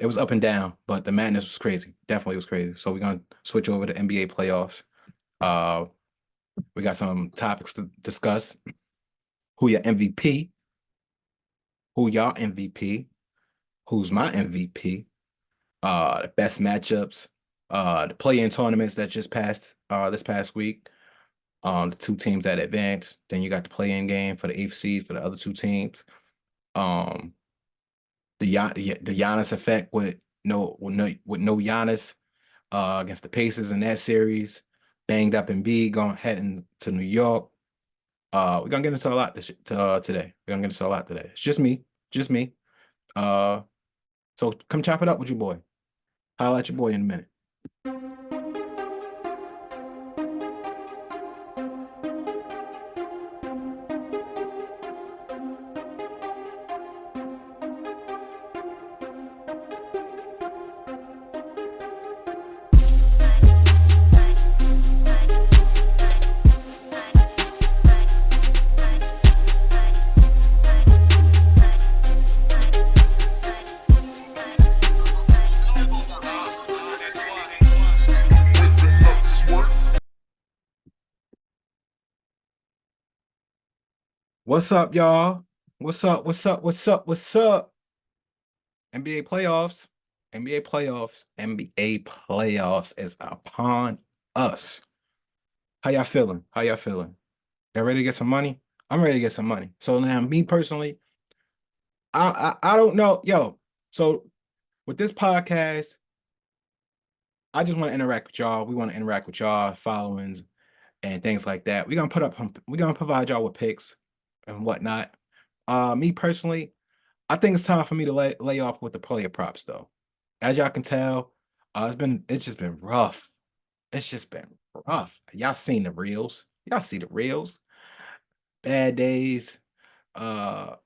it was up and down, but the madness was crazy. Definitely was crazy. So we're gonna switch over to NBA playoffs. Uh, we got some topics to discuss. Who your MVP? Who y'all MVP? Who's my MVP? The best matchups. The play-in tournaments that just passed this past week. The two teams that advanced. Then you got the play-in game for the eighth seed for the other two teams. Um, the Giannis effect with no Giannis against the Pacers in that series. Banged up and B going heading to New York. We're gonna get into a lot today. We're gonna get into a lot today. It's just me, just me. Uh, so come chop it up with your boy. Holla at your boy in a minute. What's up, y'all? What's up? What's up? What's up? What's up? NBA playoffs. NBA playoffs. NBA playoffs is upon us. How y'all feeling? How y'all feeling? Y'all ready to get some money? I'm ready to get some money. So now, me personally, I don't know, yo. So with this podcast, I just want to interact with y'all. We want to interact with y'all followings and things like that. We're gonna provide y'all with picks and whatnot. Me personally, I think it's time for me to lay off with the player props though. As y'all can tell, it's just been rough. It's just been rough. Y'all seen the reels. Y'all see the reels. Bad days. Uh,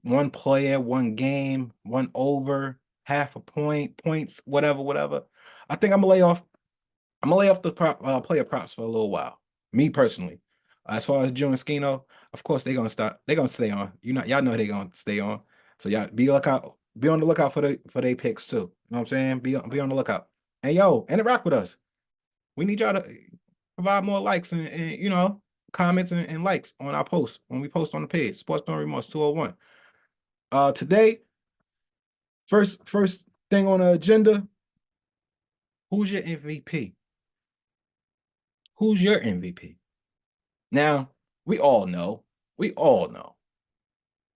one player, one game, one over, half a point, points, whatever, whatever. I think I'm gonna lay off the player props for a little while. Me personally. As far as Joe and Skino, of course they're gonna stop. They're gonna stay on. Y'all know they're gonna stay on. So y'all be on the lookout for their picks too. You know what I'm saying? Be on the lookout. And yo, interact with us. We need y'all to provide more likes and comments and likes on our posts when we post on the page. Sports Don't Remorse 201. Today, first thing on the agenda, who's your MVP? Who's your MVP? Now, we all know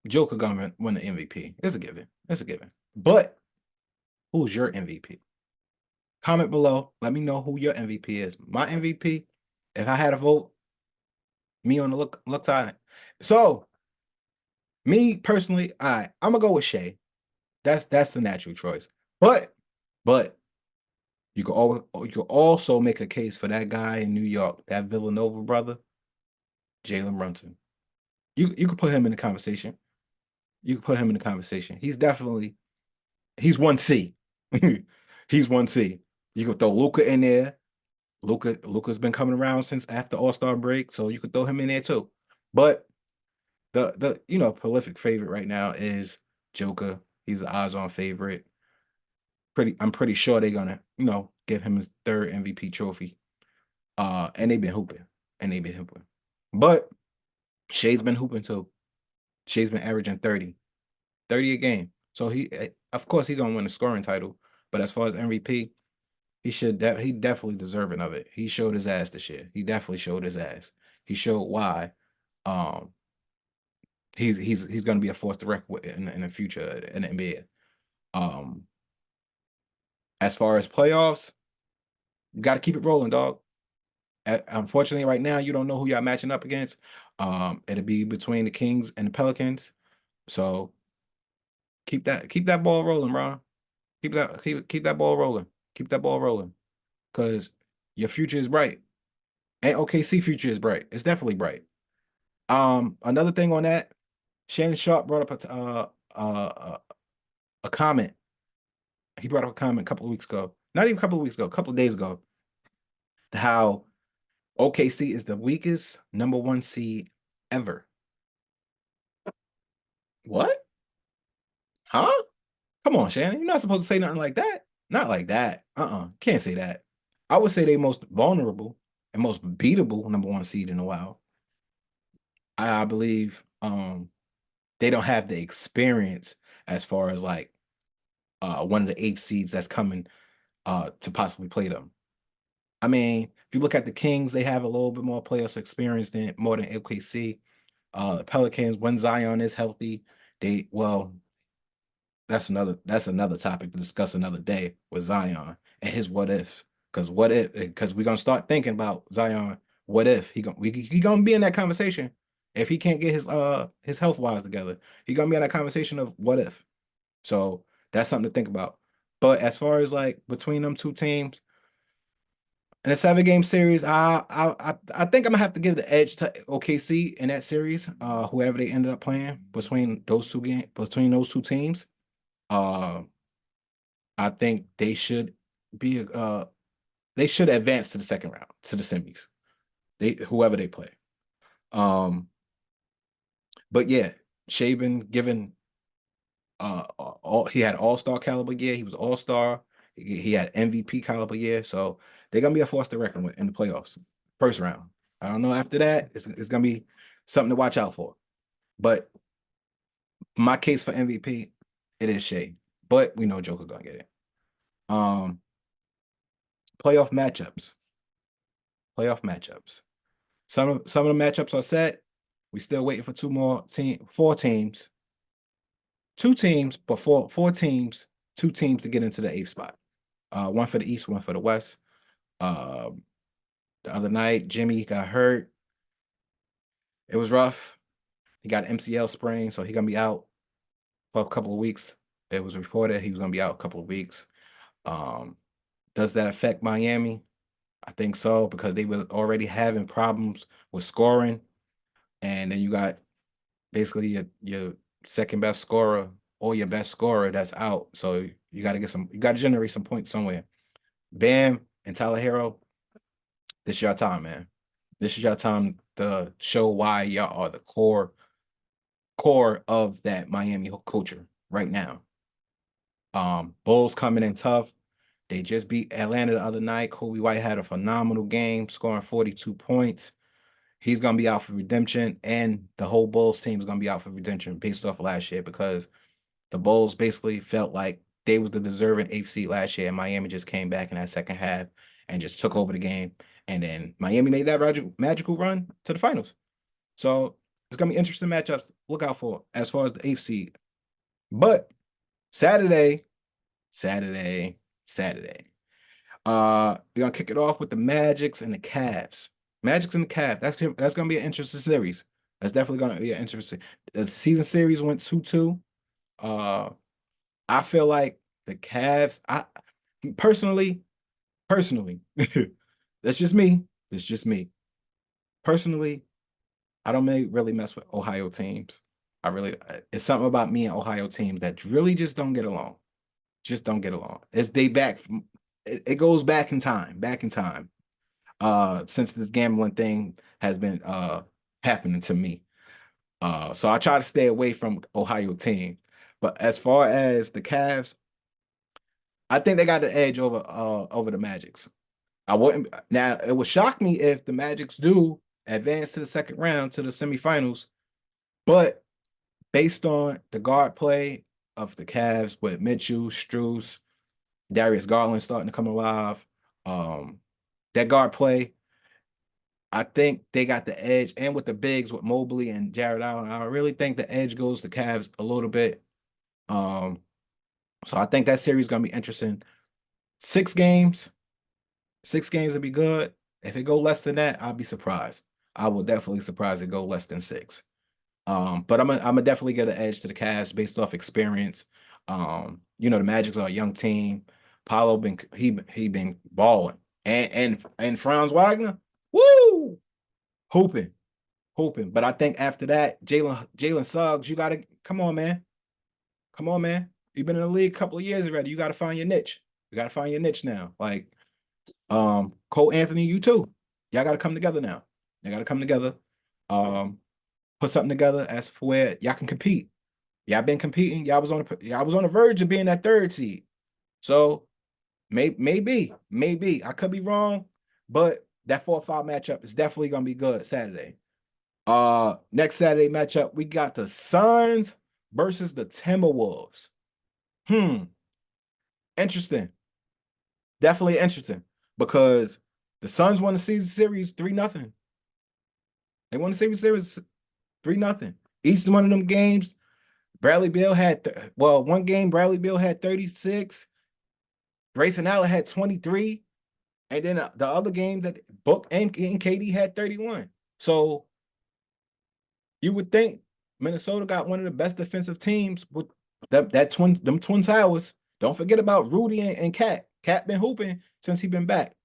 Joker gonna win the MVP. It's a given. It's a given. But who's your MVP? Comment below. Let me know who your MVP is. My MVP, if I had a vote, me on the look side. So, me personally, I'm gonna go with Shea. That's the natural choice. But you can also make a case for that guy in New York, that Villanova brother, Jalen Brunson. You could put him in the conversation. You can put him in the conversation. He's 1C. He's 1C. You could throw Luka in there. Luka's been coming around since after All-Star break, so you could throw him in there too. But the prolific favorite right now is Joker. He's the odds-on favorite. I'm pretty sure they're gonna, give him his third MVP trophy. And they've been hooping. But Shea's been hooping too. Shea's been averaging 30 a game. So of course, he's gonna win the scoring title. But as far as MVP, he definitely deserving of it. He showed his ass this year. He definitely showed his ass. He showed why. He's gonna be a force to reckon with in the future in the NBA. As far as playoffs, you got to keep it rolling, dog. Unfortunately, right now you don't know who y'all matching up against. It'll be between the Kings and the Pelicans. So keep that ball rolling, bro. Keep that ball rolling. Keep that ball rolling. Because your future is bright. And OKC future is bright. It's definitely bright. Another thing on that, Shannon Sharp brought up a comment. He brought up a comment a couple of weeks ago. Not even a couple of weeks ago, a couple of days ago. How OKC is the weakest number 1 seed ever. What? Huh? Come on, Shannon. You're not supposed to say nothing like that. Not like that. Can't say that. I would say they most vulnerable and most beatable number one seed in a while. I believe they don't have the experience as far as like one of the eight seeds that's coming to possibly play them. I mean, if you look at the Kings, they have a little bit more playoffs experience than more than OKC. The Pelicans, when Zion is healthy, they well, that's another topic to discuss another day with Zion and his what if. Because we're gonna start thinking about Zion, what if he gonna be in that conversation if he can't get his health wise together. He gonna be in that conversation of what if. So that's something to think about. But as far as like between them two teams in a 7 game series, I think I'm gonna have to give the edge to OKC in that series. Whoever they ended up playing between those two teams. Uh, I think they should advance to the second round, to the semis. Whoever they play. Um, but yeah, Shaban given he had all-star caliber year. He was all-star. He had MVP caliber year. So they're gonna be a force to reckon with in the playoffs. First round. I don't know after that. It's gonna be something to watch out for. But my case for MVP, it is Shea. But we know Joker gonna get it. Um, playoff matchups. Playoff matchups. Some of the matchups are set. We still waiting for four teams. Two teams, but four teams, two teams to get into the eighth spot. One for the East, one for the West. Uh, the other night, Jimmy got hurt. It was rough. He got an MCL sprain, so he's gonna be out for a couple of weeks. It was reported he was gonna be out a couple of weeks. Um, does that affect Miami? I think so because they were already having problems with scoring, and then you got basically your second best scorer or your best scorer that's out. So you got to generate some points somewhere. Bam and Tyler Hero, this is your time, man. This is your time to show why y'all are the core of that Miami culture right now. Bulls coming in tough. They just beat Atlanta the other night. Kobe White had a phenomenal game, scoring 42 points. He's gonna be out for redemption, and the whole Bulls team is gonna be out for redemption based off of last year because the Bulls basically felt like they was the deserving eighth seed last year, and Miami just came back in that second half and just took over the game. And then Miami made that magical run to the finals. So it's gonna be interesting matchups. Look out for as far as the eighth seed. But Saturday, Saturday, Saturday. We're gonna kick it off with the Magics and the Cavs. Magics and the Cavs. That's gonna be an interesting series. That's definitely gonna be an interesting. The season series went 2-2. Uh, I feel like the Cavs. I personally, that's just me. That's just me. Personally, I don't really mess with Ohio teams. It's something about me and Ohio teams that really just don't get along. Just don't get along. It goes back in time, since this gambling thing has been happening to me. So I try to stay away from Ohio team. But as far as the Cavs, I think they got the edge over the Magics. I wouldn't now it would shock me if the Magics do advance to the second round to the semifinals, but based on the guard play of the Cavs with Mitchell, Strus, Darius Garland starting to come alive, that guard play, I think they got the edge. And with the bigs with Mobley and Jared Allen, I really think the edge goes to Cavs a little bit. So I think that series is gonna be interesting. 6 games, 6 games would be good. If it go less than that, I'll be surprised. I will definitely surprised it go less than 6. But I'm gonna definitely get an edge to the Cavs based off experience. The Magics are a young team. Paulo he been balling, and Franz Wagner, woo, hooping, hooping. But I think after that, Jalen Suggs, you gotta come on, man, come on, man. You've been in the league a couple of years already. You gotta find your niche. You gotta find your niche now. Like Cole Anthony, you too. Y'all gotta come together now. You gotta come together. Put something together as for where y'all can compete. Y'all been competing. Y'all was on the verge of being that third seed. So maybe I could be wrong, but that 4-5 matchup is definitely gonna be good Saturday. Next Saturday matchup, we got the Suns versus the Timberwolves. Interesting. Definitely interesting because the Suns won the season series 3-0. They won the series 3-0. Each one of them games, Bradley Beal had one game Bradley Beal had 36, Grayson Allen had 23, and then the other game that Book and KD had 31. So you would think Minnesota got one of the best defensive teams with them twin towers. Don't forget about Rudy and Cat. Cat been hooping since he been back.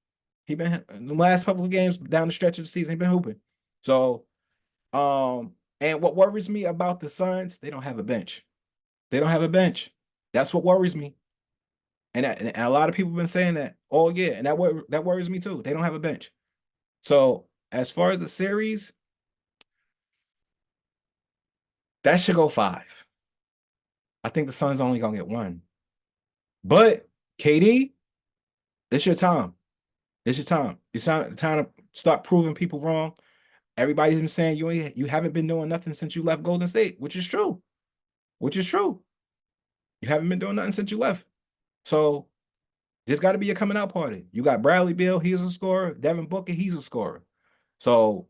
He been in the last couple of games down the stretch of the season. He been hooping. So, and what worries me about the Suns, they don't have a bench. They don't have a bench. That's what worries me. And a lot of people have been saying that all year, and that worries me too. They don't have a bench. So as far as the series, that should go 5. I think the Suns only gonna get 1. But KD, it's your time. It's your time. It's time to start proving people wrong. Everybody's been saying you haven't been doing nothing since you left Golden State, which is true. Which is true. You haven't been doing nothing since you left. So there's got to be a coming out party. You got Bradley Beal, he's a scorer. Devin Booker, he's a scorer. So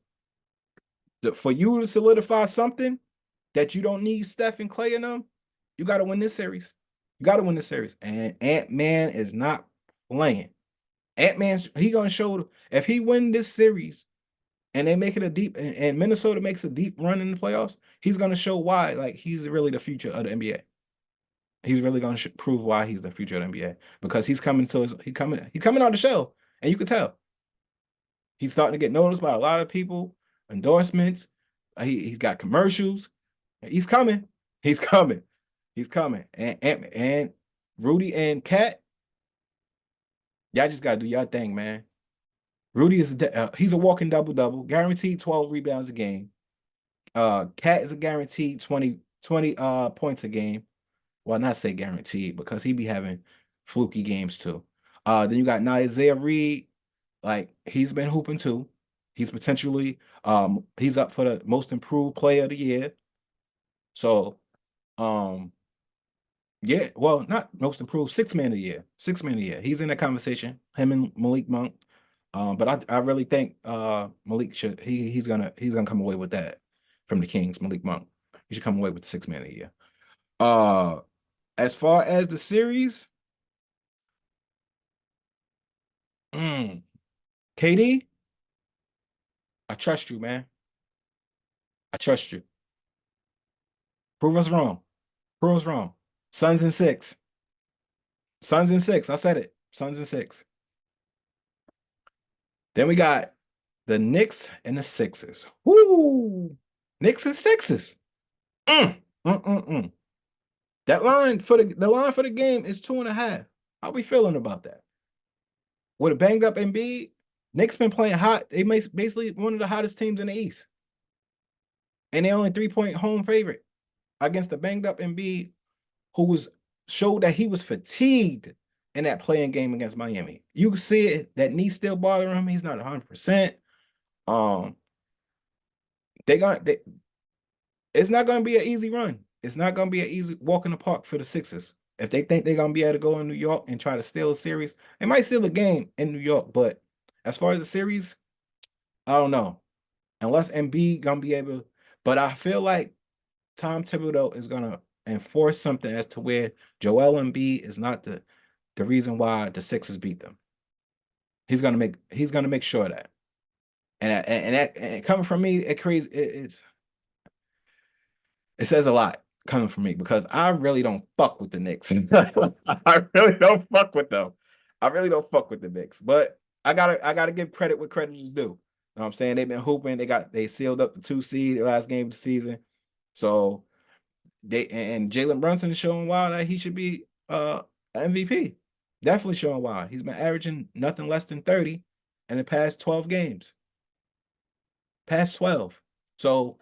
for you to solidify something that you don't need Steph and Clay in them, you got to win this series. You got to win this series. And Ant-Man is not playing. Ant-Man, he going to show, if he win this series and they make it a deep, and Minnesota makes a deep run in the playoffs, he's going to show why, like, he's really the future of the NBA. He's really going to prove why he's the future of the NBA because he's coming out the show, and you can tell he's starting to get noticed by a lot of people, endorsements. He's got commercials. He's coming. He's coming. He's coming. And Rudy and Cat, y'all just got to do y'all thing, man. Rudy is he's a walking double-double, guaranteed 12 rebounds a game. Cat is a guaranteed 20 points a game. Well, not say guaranteed because he be having fluky games too. Then you got Isaiah Reed, like he's been hooping too. He's potentially he's up for the most improved player of the year. So yeah, well, not most improved, 6-man of the year. 6-man of the year. He's in that conversation, him and Malik Monk. But I really think Malik should he's gonna come away with that from the Kings, Malik Monk. He should come away with the 6-man of the year. As far as the series, KD, I trust you, man. I trust you. Prove us wrong. Prove us wrong. Suns in 6. Suns in 6. I said it. Suns in 6. Then we got the Knicks and the Sixers. Woo! Knicks and Sixers. That line for the game is 2.5. How we feeling about that? With a banged up Embiid, Knicks been playing hot. They basically one of the hottest teams in the East. And they only 3-point home favorite against the banged up Embiid, who showed that he was fatigued in that playing game against Miami. You can see it, that knee still bothering him. He's not 100%. It's not going to be an easy run. It's not going to be an easy walk in the park for the Sixers. If they think they're going to be able to go in New York and try to steal a series, they might steal a game in New York. But as far as the series, I don't know. Unless Embiid going to be able, but I feel like Tom Thibodeau is going to enforce something as to where Joel Embiid is not the reason why the Sixers beat them. He's going to make sure of that. And coming from me, it says a lot coming from me because I really don't fuck with the Knicks. I really don't fuck with them. I really don't fuck with the Knicks. But I gotta give credit what credit is due. You know what I'm saying? They've been hooping. They sealed up the 2 seed the last game of the season. So and Jalen Brunson is showing why that he should be MVP. Definitely showing why. He's been averaging nothing less than 30 in the past 12 games. Past 12. So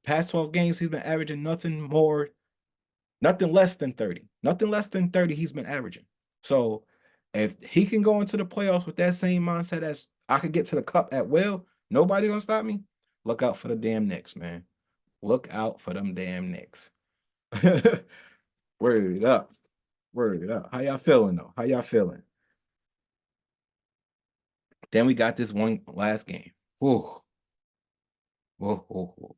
Past 12 games, he's been averaging nothing less than 30. Nothing less than 30 he's been averaging. So if he can go into the playoffs with that same mindset as I could get to the cup at will, nobody gonna stop me. Look out for the damn Knicks, man. Look out for them damn Knicks. Word up. Word up. How y'all feeling though? How y'all feeling? Then we got this one last game. Whoa. Whoa, whoa, whoa.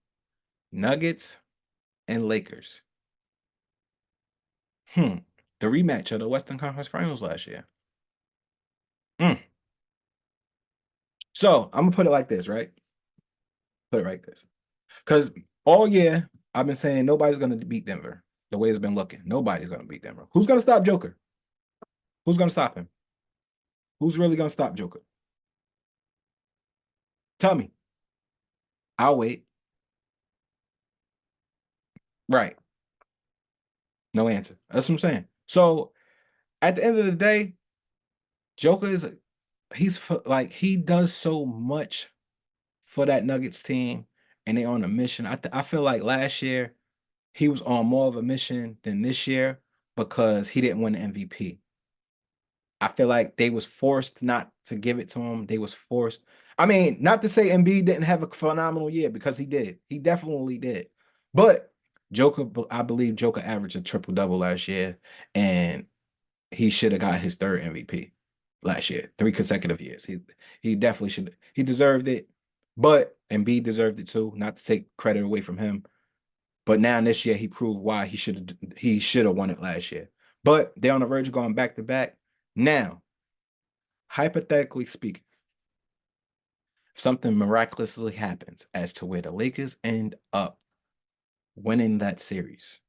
Nuggets and Lakers. The rematch of the Western Conference Finals last year. So I'm gonna put it like this, right? Put it like this. Because all year I've been saying nobody's gonna beat Denver the way it's been looking. Nobody's gonna beat Denver. Who's gonna stop Joker? Who's gonna stop him? Who's really gonna stop Joker? Tell me. I'll wait. Right. No answer. That's what I'm saying. So at the end of the day, Joker he does so much for that Nuggets team, and they on a mission. I feel like last year he was on more of a mission than this year because he didn't win the MVP. I feel like they was forced not to give it to him. They was forced. I mean, not to say Embiid didn't have a phenomenal year because he did. He definitely did. But I believe Joker averaged a triple-double last year, and he should have got his third MVP last year, 3 consecutive years. He definitely should. He deserved it, but Embiid deserved it too. Not to take credit away from him, but now this year he proved why he should have won it last year. But they're on the verge of going back to back. Now, hypothetically speaking, if something miraculously happens as to where the Lakers end up winning that series,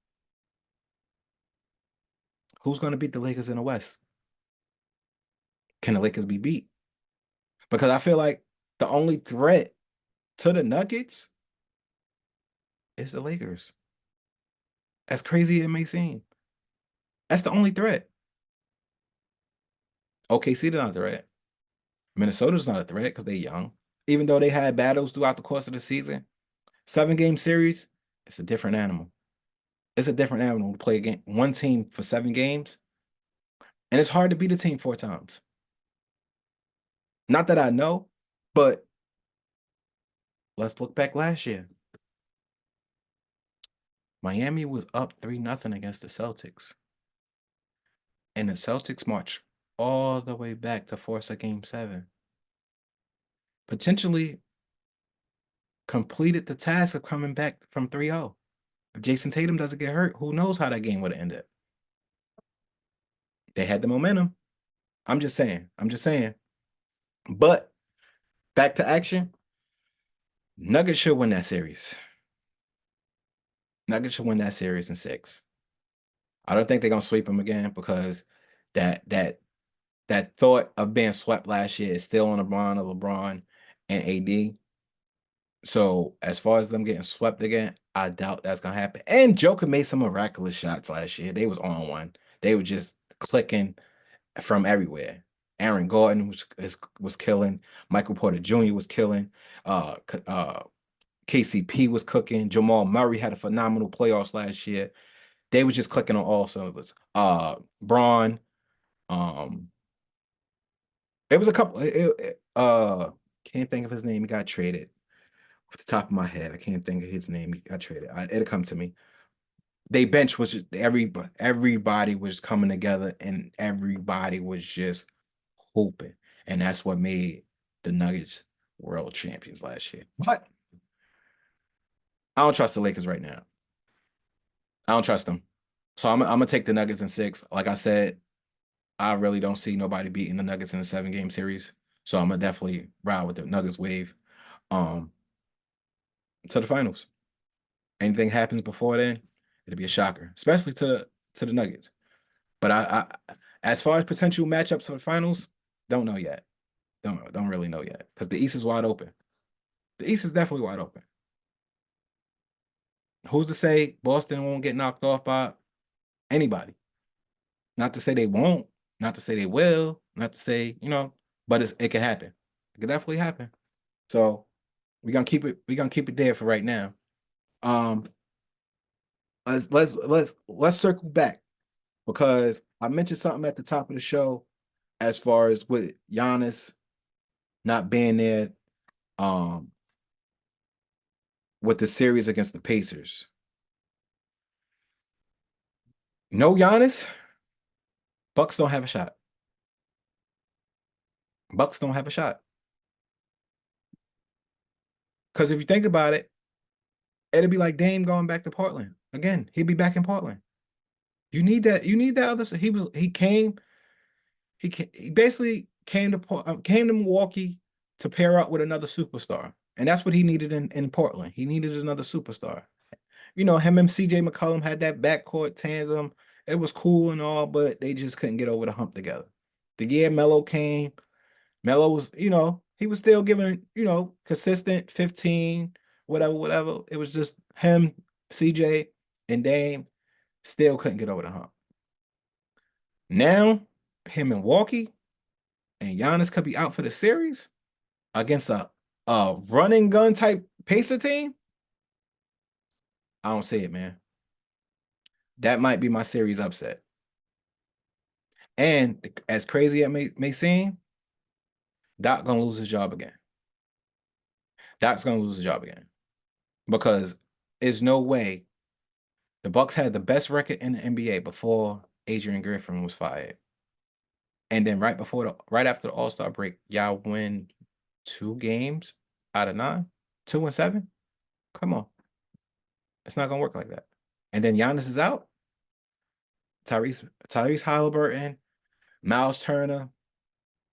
who's going to beat the Lakers in the West? Can the Lakers be beat? Because I feel like the only threat to the Nuggets is the Lakers. As crazy as it may seem, that's the only threat. OKC they're not a threat. Minnesota's not a threat because they're young. Even though they had battles throughout the course of the season, 7-game series, it's a different animal. It's a different animal to play against one team for 7 games, and it's hard to beat a team 4 times. Not that I know, but let's look back last year. Miami was up 3-0 against the Celtics, and the Celtics marched all the way back to force a game 7. Potentially completed the task of coming back from 3-0. If Jason Tatum doesn't get hurt, who knows how that game would have ended. They had the momentum. I'm just saying. But back to action. Nuggets should win that series. Nuggets should win that series in 6. I don't think they're gonna sweep them again because that thought of being swept last year is still on the mind of LeBron and AD. So as far as them getting swept again, I doubt that's gonna happen. And Joker made some miraculous shots last year. They was on one. They were just clicking from everywhere. Aaron Gordon was killing. Michael Porter Jr. was killing. KCP was cooking. Jamal Murray had a phenomenal playoffs last year. They was just clicking on all cylinders. Braun. It was a couple. Can't think of his name. He got traded. Off the top of my head, I can't think of his name. He got traded. It'll come to me. They bench was just, everybody was coming together and everybody was just hooping, and that's what made the Nuggets world champions last year. But I don't trust the Lakers right now. I don't trust them. So I'm gonna take the Nuggets in 6. Like I said, I really don't see nobody beating the Nuggets in a 7-game series. So I'm gonna definitely ride with the Nuggets wave um to the finals. Anything happens before then, it'll be a shocker, especially to the Nuggets. But as far as potential matchups for the finals, don't know yet. Don't really know yet because the East is wide open. The East is definitely wide open. Who's to say Boston won't get knocked off by anybody? Not to say they won't, not to say they will, not to say, but it can happen. It can definitely happen. So we're gonna keep it there for right now. Um, let's circle back because I mentioned something at the top of the show as far as with Giannis not being there with the series against the Pacers. No Giannis, Bucks don't have a shot. Bucks don't have a shot. Because if you think about it, it'd be like Dame going back to Portland. Again, he'd be back in Portland. You need that. You need that other. He basically came to Milwaukee to pair up with another superstar, and that's what he needed in Portland. He needed another superstar. You know, him and CJ McCollum had that backcourt tandem. It was cool and all, but they just couldn't get over the hump together. The year Melo came, Melo was, he was still giving, consistent 15, whatever, whatever. It was just him, CJ, and Dame still couldn't get over the hump. Now, him and Milwaukee and Giannis could be out for the series against a running gun type Pacer team. I don't see it, man. That might be my series upset. And as crazy as it may seem, Doc gonna lose his job again. Doc's gonna lose his job again because there's no way the Bucks had the best record in the NBA before Adrian Griffin was fired, and then right after the All-Star break, y'all win 2 games out of 9, 2 and 7. Come on, it's not gonna work like that. And then Giannis is out. Tyrese Halliburton, Miles Turner,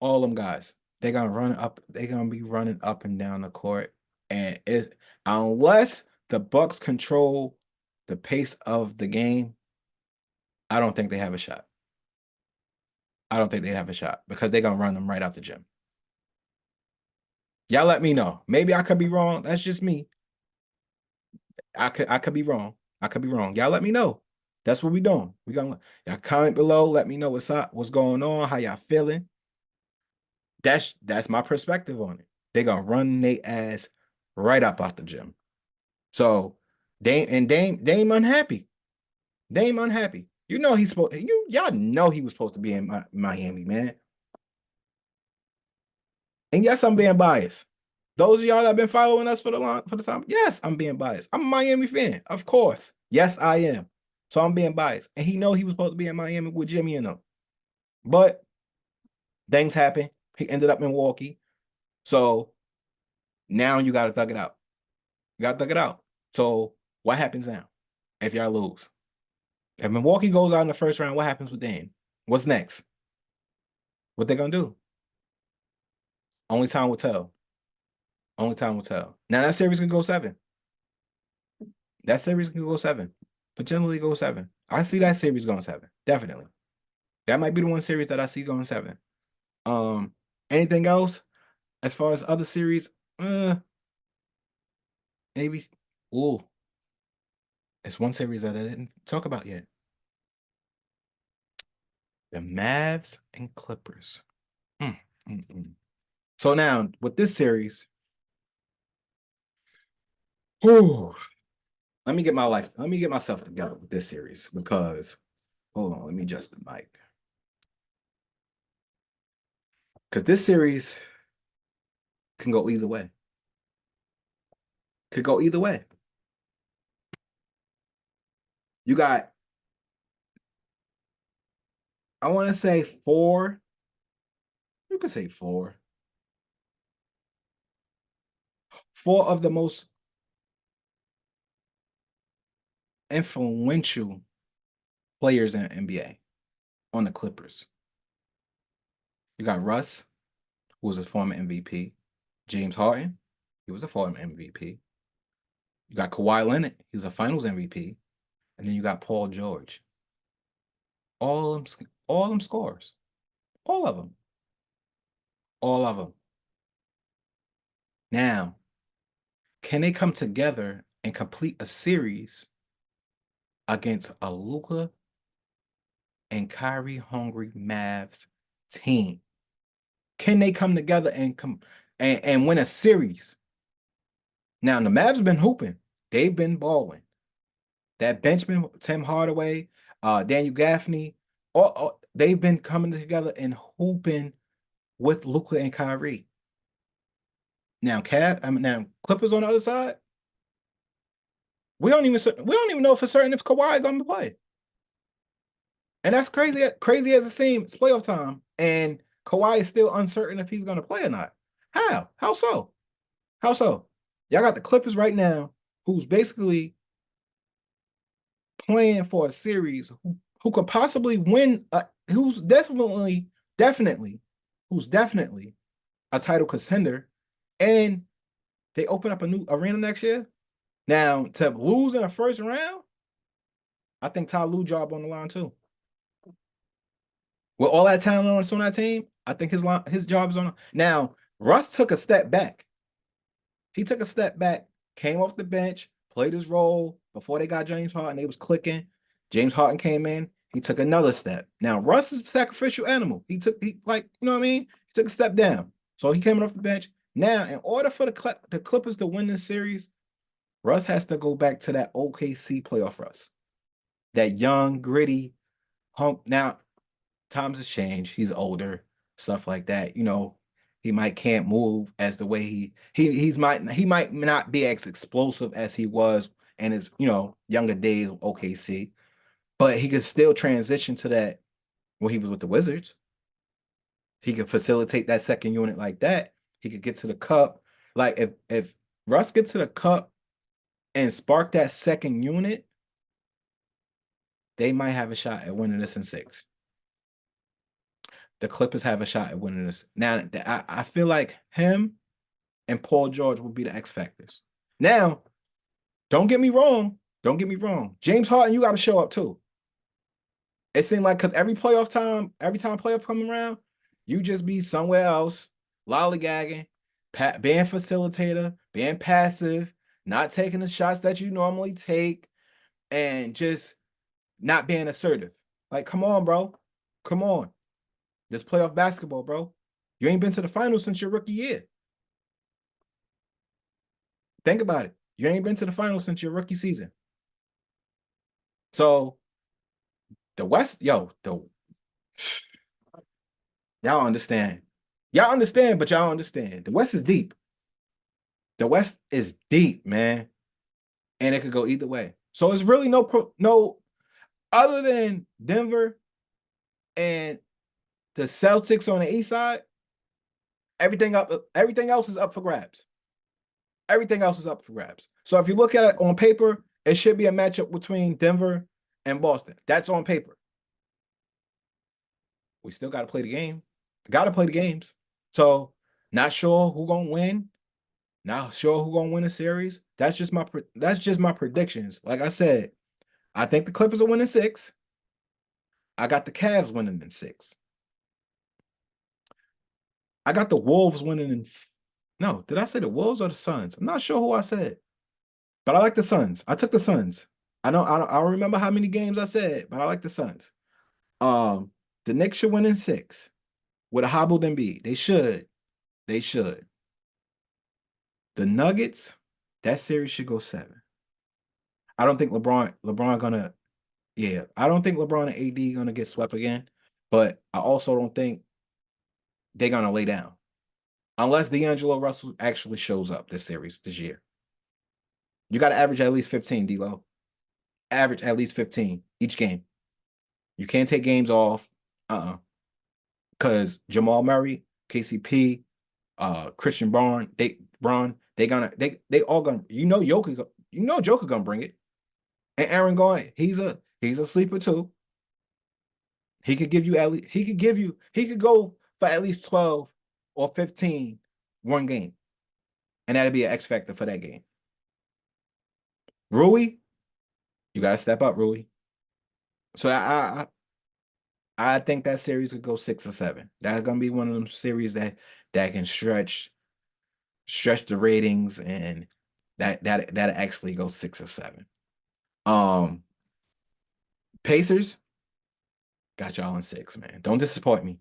all them guys. They're gonna be running up and down the court. And unless the Bucks control the pace of the game, I don't think they have a shot. I don't think they have a shot because they're gonna run them right out the gym. Y'all let me know. Maybe I could be wrong. That's just me. I could be wrong. I could be wrong. Y'all let me know. That's what we doing. Y'all comment below. Let me know what's up, what's going on, how y'all feeling. That's my perspective on it. They're gonna run their ass right up out the gym. So Dame unhappy. Dame unhappy. You know y'all know he was supposed to be in Miami, man. And yes, I'm being biased. Those of y'all that have been following us for the time, yes, I'm being biased. I'm a Miami fan, of course. Yes, I am. So I'm being biased. And he know he was supposed to be in Miami with Jimmy and them. But things happen. He ended up in Milwaukee. So now you got to thug it out. You got to thug it out. So what happens now if y'all lose? If Milwaukee goes out in the first round, what happens with Dame? What's next? What they going to do? Only time will tell. Only time will tell. Now that series can go 7. That series can go 7. Potentially go 7. I see that series going 7. Definitely. That might be the one series that I see going 7. Anything else as far as other series? Maybe. Ooh. It's one series that I didn't talk about yet. The Mavs and Clippers. So now with this series, let me get myself together with this series because hold on, let me adjust the mic. Because this series can go either way. Could go either way. You got, I want to say 4. You could say 4. 4 of the most influential players in the NBA on the Clippers. You got Russ, who was a former MVP. James Harden, he was a former MVP. You got Kawhi Leonard, he was a Finals MVP. And then you got Paul George. All them scores. All of them. All of them. Now, can they come together and complete a series against a Luka and Kyrie hungry Mavs team? Can they come together and win a series? Now, the Mavs been hooping. they've been balling. That benchman, Tim Hardaway, Daniel Gaffney, all they've been coming together and hooping with Luka and Kyrie. Now, now Clippers on the other side. We don't even know for certain if Kawhi going to play. And that's crazy. Crazy as it seems, it's playoff time, and Kawhi is still uncertain if he's going to play or not. How? How so? How so? Y'all got the Clippers right now, who's basically playing for a series who could possibly win, who's definitely a title contender, and they open up a new arena next year. Now, to lose in the first round, I think Ty Lue job on the line too. With all that talent on that team, I think his job is on. Now, Russ took a step back. He took a step back, came off the bench, played his role before they got James Harden. They was clicking. James Harden came in. He took another step. Now, Russ is a sacrificial animal. He took you know what I mean? He took a step down. So he came off the bench. Now, in order for the Clippers to win this series, Russ has to go back to that OKC playoff Russ. That young, gritty hunk. Now, times have changed. He's older, stuff like that. You know, he can't move as the way he might not be as explosive as he was in his, younger days of OKC, but he could still transition to that when he was with the Wizards. He could facilitate that second unit like that. He could get to the cup. Like if Russ gets to the cup and spark that second unit, they might have a shot at winning this in 6. The Clippers have a shot at winning this. Now, I feel like him and Paul George will be the X factors. Now, don't get me wrong. James Harden, you got to show up too. It seemed like because every time playoff come around, you just be somewhere else, lollygagging, being facilitator, being passive, not taking the shots that you normally take, and just not being assertive. Like, come on, bro. Come on. This playoff basketball, bro. You ain't been to the finals since your rookie year. Think about it. You ain't been to the finals since your rookie season. So the West, y'all understand. Y'all understand, but y'all understand. The West is deep. The West is deep, man. And it could go either way. So it's really no other than Denver and the Celtics on the east side, everything else is up for grabs. Everything else is up for grabs. So if you look at it on paper, it should be a matchup between Denver and Boston. That's on paper. We still got to play the game. Got to play the games. So not sure who gonna win. Not sure who gonna win a series. That's just my predictions. Like I said, I think the Clippers will win in 6. I got the Cavs winning in 6. I got the Wolves winning in. No, did I say the Wolves or the Suns? I'm not sure who I said, but I like the Suns. I took the Suns. I don't remember how many games I said, but I like the Suns. The Knicks should win in 6 with a hobbled Embiid. They should. The Nuggets, that series should go 7. I don't think LeBron gonna. Yeah, I don't think LeBron and AD gonna get swept again, but I also don't think they're gonna lay down unless D'Angelo Russell actually shows up this year. You got to average at least 15, D'Lo. Average at least 15 each game. You can't take games off. Because Jamal Murray, KCP, Christian Braun, they all gonna, Joker gonna bring it. And Aaron Gordon, he's a sleeper too. He could go for at least 12 or 15 one game. And that'd be an X factor for that game. Rui, you gotta step up, Rui. So I think that series could go 6 or 7. That's gonna be one of them series that can stretch the ratings, and that actually go 6 or 7. Pacers got y'all in 6, man. Don't disappoint me.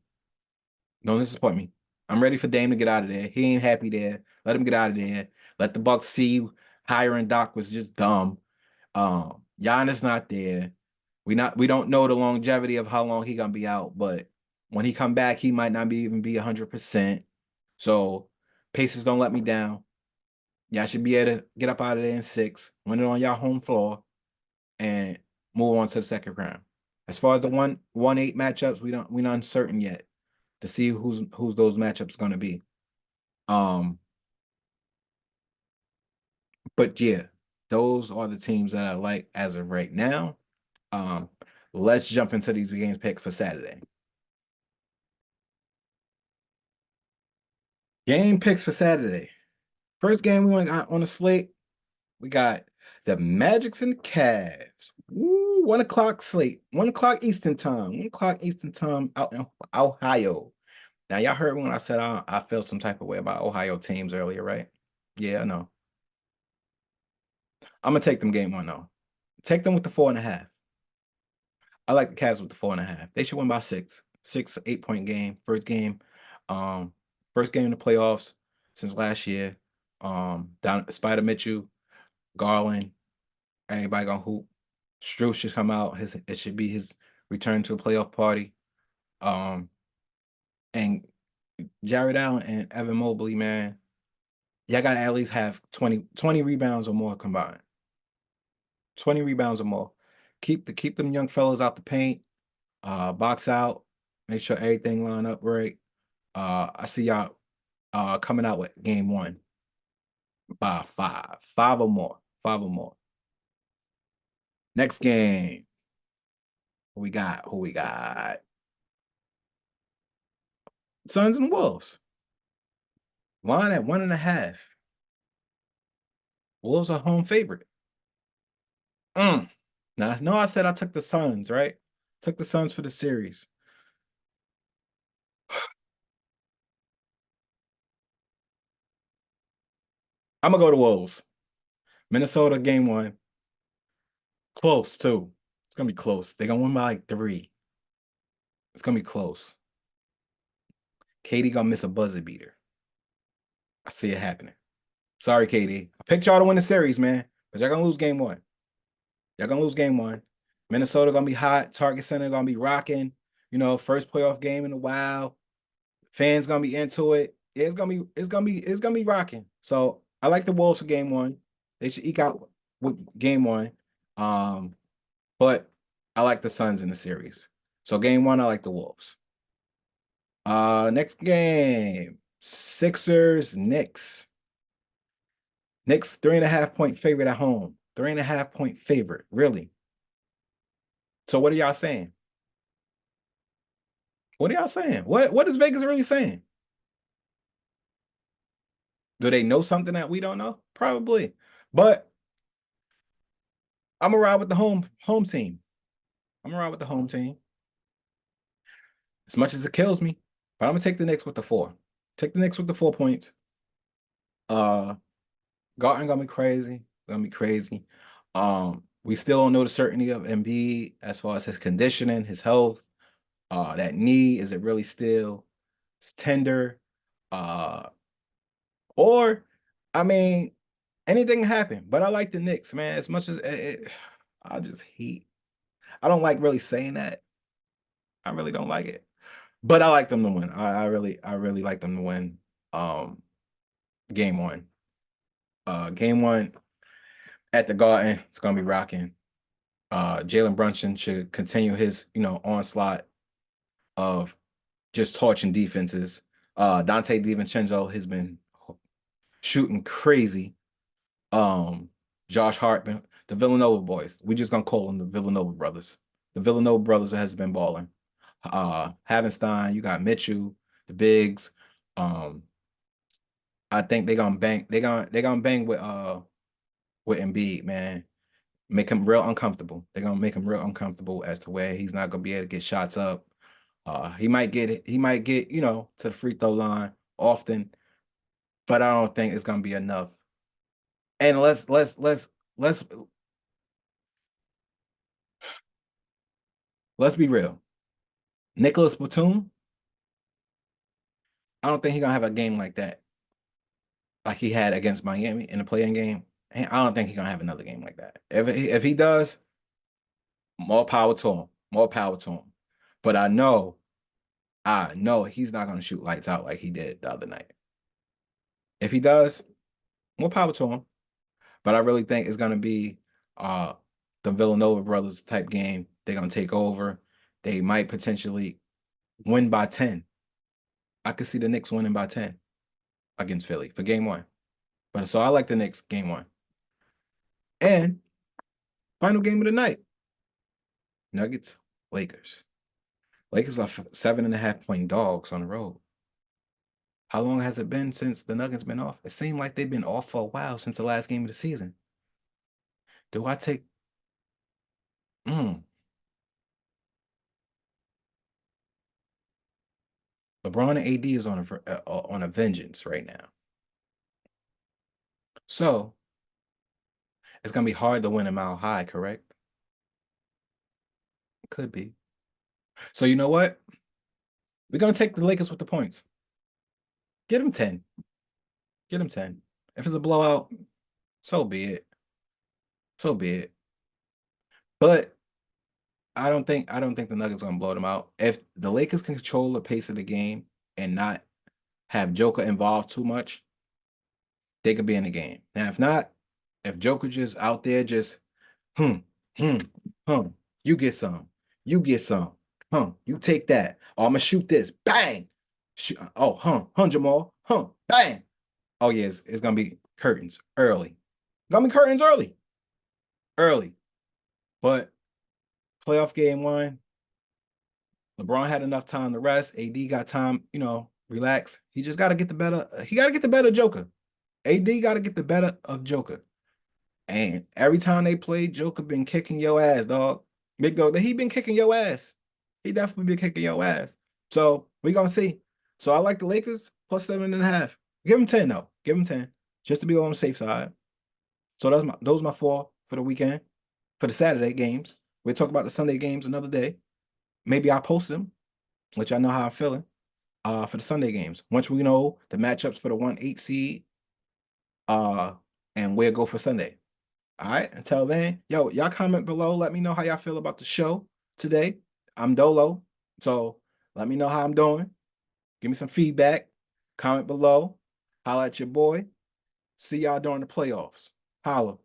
I'm ready for Dame to get out of there. He ain't happy there. Let him get out of there. Let the Bucks see Hiring Doc was just dumb. Giannis not there. We don't know the longevity of how long he gonna be out, but when he come back, he might not even be 100%. So Pacers don't let me down. Y'all should be able to get up out of there in 6, win it on y'all home floor, and move on to the second round. As far as the 1-8 matchups, we're not uncertain yet to see who's those matchups gonna be. But yeah, those are the teams that I like as of right now. Let's jump into these games picked for Saturday. Game picks for Saturday. First game we got on the slate, we got the Magics and the Cavs. Woo, 1 o'clock slate, 1 o'clock Eastern time, 1 o'clock Eastern time out in Ohio. Now, y'all heard when I said I felt some type of way about Ohio teams earlier, right? Yeah, I know. I'm gonna take them game 1 though. Take them with the 4.5. I like the Cavs with the 4.5. They should win by 6. 8-point game. First game. First game in the playoffs since last year. Down Spider Mitchell, Garland, everybody gonna hoop. Strus should come out. It should be his return to a playoff party. And Jared Allen and Evan Mobley, man, y'all gotta at least have 20 rebounds or more combined. 20 rebounds or more. Keep them young fellas out the paint. Box out, make sure everything line up right. I see y'all coming out with game 1 by 5 or more, 5 or more. Next game, who we got? Suns and Wolves. Line at 1.5. Wolves are home favorite. Now I know I said I took the Suns, right? Took the Suns for the series. I'm gonna go to Wolves. Minnesota game 1. Close too. It's gonna be close. They're gonna win by like 3. It's gonna be close. Katie gonna miss a buzzer beater. I see it happening. Sorry, Katie. I picked y'all to win the series, man, but y'all gonna lose game 1. Y'all gonna lose game 1. Minnesota gonna be hot. Target Center gonna be rocking. You know, first playoff game in a while. Fans gonna be into it. It's gonna be rocking. So I like the Wolves for game 1. They should eke out with game 1. But I like the Suns in the series. So game 1, I like the Wolves. Next game, Sixers, Knicks. Knicks 3.5-point favorite at home. 3.5-point favorite, really. So what are y'all saying? What are y'all saying? What is Vegas really saying? Do they know something that we don't know? Probably. But I'm gonna ride with the home team. I'm gonna ride with the home team. As much as it kills me, but I'm gonna take the Knicks with the 4. Take the Knicks with the 4 points. Garden gonna be crazy. Gonna be crazy. We still don't know the certainty of Embiid as far as his conditioning, his health. That knee, is it really still tender? Or I mean, anything can happen. But I like the Knicks, man. As much as I just hate. I don't like really saying that. I really don't like it. But I like them to win. I really like them to win. Game 1. Game 1 at the Garden. It's gonna be rocking. Jalen Brunson should continue his, onslaught of just torching defenses. Dante DiVincenzo has been shooting crazy. Josh Hartman, the Villanova boys. We just gonna call them the Villanova brothers. The Villanova brothers has been balling. Havenstein, you got Mitchell, the bigs. I think they're gonna bang. They're gonna bang with Embiid, man. Make him real uncomfortable. They're gonna make him real uncomfortable as to where he's not gonna be able to get shots up. He might get it. He might get, to the free throw line often, but I don't think it's gonna be enough. And let's be real. Nicholas Batum, I don't think he's gonna have a game like that, like he had against Miami in the playing game. I don't think he's gonna have another game like that. If he does, more power to him. More power to him. But I know he's not gonna shoot lights out like he did the other night. If he does, more power to him. But I really think it's gonna be uh the Villanova brothers type game. They're gonna take over. They might potentially win by 10. I could see the Knicks winning by 10 against Philly for game one. But so I like the Knicks game one. And final game of the night. Nuggets, Lakers. Lakers are 7.5-point dogs on the road. How long has it been since the Nuggets been off? It seemed like they've been off for a while since the last game of the season. Do I take LeBron and AD is on a vengeance right now. So it's gonna be hard to win a Mile High, correct? Could be. So you know what? We're gonna take the Lakers with the points. Get them 10. Get them 10. If it's a blowout, so be it. So be it. But I don't think the Nuggets are gonna blow them out. If the Lakers can control the pace of the game and not have Joker involved too much, they could be in the game. Now, if not, if Joker just out there just hmm, hmm, you get some, you get some, you take that. Oh, I'm gonna shoot this, bang. Oh, Jamal, bang. Oh yeah, it's gonna be curtains early. Gonna be curtains early. But playoff game one, LeBron had enough time to rest. AD got time, relax. He just got to get the better. He got to get the better Joker. AD got to get the better of Joker. And every time they play, Joker been kicking your ass, dog. Big dog, he been kicking your ass. He definitely been kicking your ass. So we gonna see. So I like the Lakers plus 7.5. Give them 10 though. Give them 10 just to be on the safe side. So those are my 4 for the weekend. For the Saturday games, we'll talk about the Sunday games another day. Maybe I'll post them, let y'all know how I'm feeling. For the Sunday games. Once we know the matchups for the 1-8 seed, and we'll go for Sunday. All right. Until then, y'all comment below. Let me know how y'all feel about the show today. I'm Dolo. So let me know how I'm doing. Give me some feedback. Comment below. Holla at your boy. See y'all during the playoffs. Holla.